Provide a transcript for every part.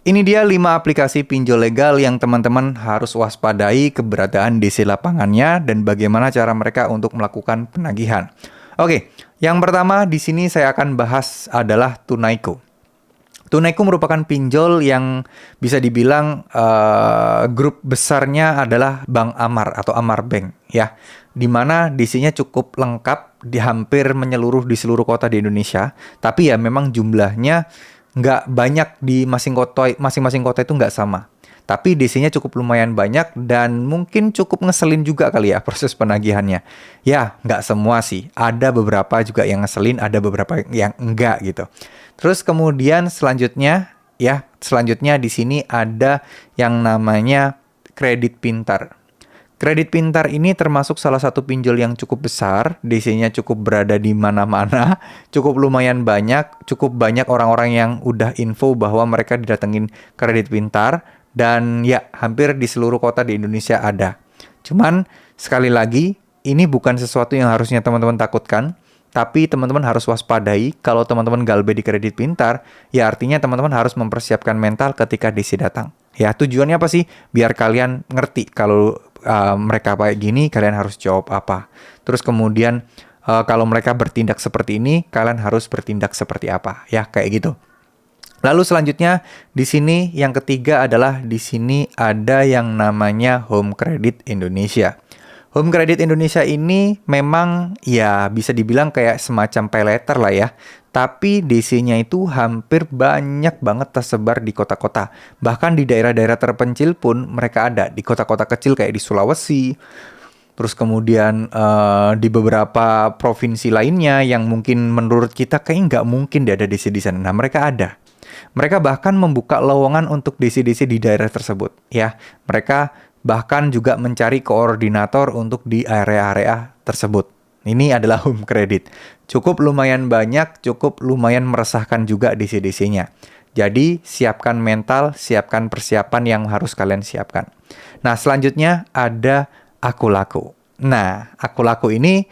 Ini dia 5 aplikasi pinjol legal yang teman-teman harus waspadai keberadaan DC lapangannya dan bagaimana cara mereka untuk melakukan penagihan. Oke, yang pertama di sini saya akan bahas adalah Tunaiku. Tunaiku merupakan pinjol yang bisa dibilang grup besarnya adalah Bank Amar atau Amar Bank ya, di mana DC-nya cukup lengkap, di hampir menyeluruh di seluruh kota di Indonesia. Tapi ya memang jumlahnya nggak banyak di masing-masing kota itu nggak sama. Tapi DC-nya cukup lumayan banyak dan mungkin cukup ngeselin juga kali ya proses penagihannya. Ya, nggak semua sih. Ada beberapa juga yang ngeselin, ada beberapa yang enggak gitu. Terus kemudian selanjutnya di sini ada yang namanya kredit pintar. Kredit pintar ini termasuk salah satu pinjol yang cukup besar, DC-nya cukup berada di mana-mana, cukup lumayan banyak, cukup banyak orang-orang yang udah info bahwa mereka didatengin kredit pintar, dan ya hampir di seluruh kota di Indonesia ada. Cuman sekali lagi, ini bukan sesuatu yang harusnya teman-teman takutkan, tapi teman-teman harus waspadai kalau teman-teman galbe di kredit pintar, ya artinya teman-teman harus mempersiapkan mental ketika DC datang. Ya tujuannya apa sih? Biar kalian ngerti kalau mereka kayak gini, kalian harus jawab apa. Terus kemudian kalau mereka bertindak seperti ini, kalian harus bertindak seperti apa. Ya kayak gitu. Lalu selanjutnya di sini yang ketiga adalah di sini ada yang namanya Home Credit Indonesia. Home Credit Indonesia ini memang ya bisa dibilang kayak semacam paylater lah ya. Tapi DC-nya itu hampir banyak banget tersebar di kota-kota. Bahkan di daerah-daerah terpencil pun mereka ada. Di kota-kota kecil kayak di Sulawesi. Terus kemudian di beberapa provinsi lainnya yang mungkin menurut kita kayak nggak mungkin dia ada DC di sana. Nah mereka ada. Mereka bahkan membuka lowongan untuk DC-DC di daerah tersebut. Ya, mereka bahkan juga mencari koordinator untuk di area-area tersebut. Ini adalah home credit. Cukup lumayan banyak, cukup lumayan meresahkan juga DC-DC-nya. Jadi, siapkan mental, siapkan persiapan yang harus kalian siapkan. Nah, selanjutnya ada Aku Laku. Nah, Aku Laku ini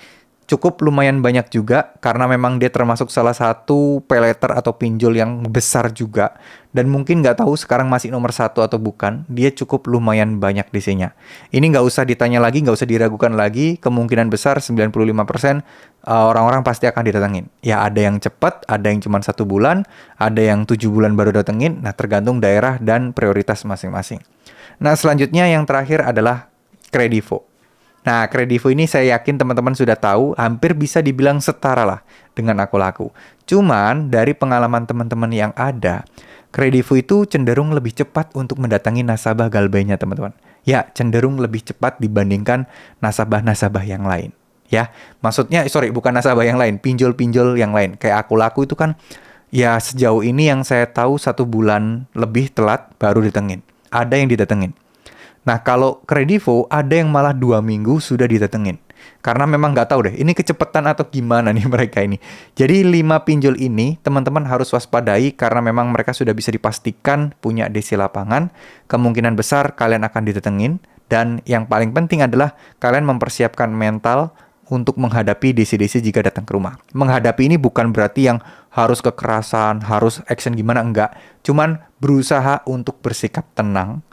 cukup lumayan banyak juga karena memang dia termasuk salah satu paylater atau pinjol yang besar juga. Dan mungkin nggak tahu sekarang masih nomor 1 atau bukan, dia cukup lumayan banyak DC-nya. Ini nggak usah ditanya lagi, nggak usah diragukan lagi, kemungkinan besar 95% orang-orang pasti akan didatengin. Ya ada yang cepat, ada yang cuma 1 bulan, ada yang 7 bulan baru datengin, nah tergantung daerah dan prioritas masing-masing. Nah selanjutnya yang terakhir adalah Kredivo. Nah, Kredivo ini saya yakin teman-teman sudah tahu, hampir bisa dibilang setara lah dengan Aku Laku. Cuman, dari pengalaman teman-teman yang ada, Kredivo itu cenderung lebih cepat untuk mendatangi nasabah galbainya, teman-teman. Ya, cenderung lebih cepat dibandingkan nasabah-nasabah yang lain. Ya, maksudnya, bukan nasabah yang lain, pinjol-pinjol yang lain. Kayak Aku Laku itu kan, ya sejauh ini yang saya tahu 1 bulan lebih telat baru ditengin. Ada yang didatengin. Nah, kalau Kredivo ada yang malah 2 minggu sudah didatengin. Karena memang nggak tahu deh, ini kecepatan atau gimana nih mereka ini. Jadi 5 pinjol ini teman-teman harus waspadai karena memang mereka sudah bisa dipastikan punya DC lapangan. Kemungkinan besar kalian akan didatengin. Dan yang paling penting adalah kalian mempersiapkan mental untuk menghadapi DC-DC jika datang ke rumah. Menghadapi ini bukan berarti yang harus kekerasan, harus action gimana, enggak. Cuman berusaha untuk bersikap tenang,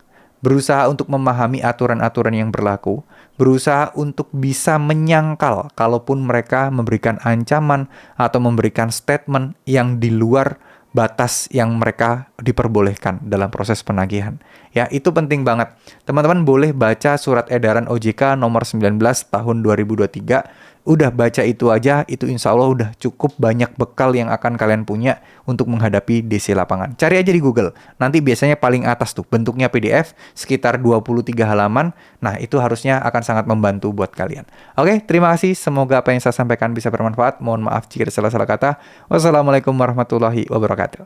berusaha untuk memahami aturan-aturan yang berlaku, berusaha untuk bisa menyangkal kalaupun mereka memberikan ancaman atau memberikan statement yang di luar batas yang mereka diperbolehkan dalam proses penagihan. Ya, itu penting banget. Teman-teman boleh baca surat edaran OJK nomor 19 tahun 2023. Udah baca itu aja, itu insya Allah udah cukup banyak bekal yang akan kalian punya untuk menghadapi DC lapangan. Cari aja di Google. Nanti biasanya paling atas tuh bentuknya PDF sekitar 23 halaman. Nah, itu harusnya akan sangat membantu buat kalian. Oke, terima kasih. Semoga apa yang saya sampaikan bisa bermanfaat. Mohon maaf jika ada salah-salah kata. Wassalamualaikum warahmatullahi wabarakatuh.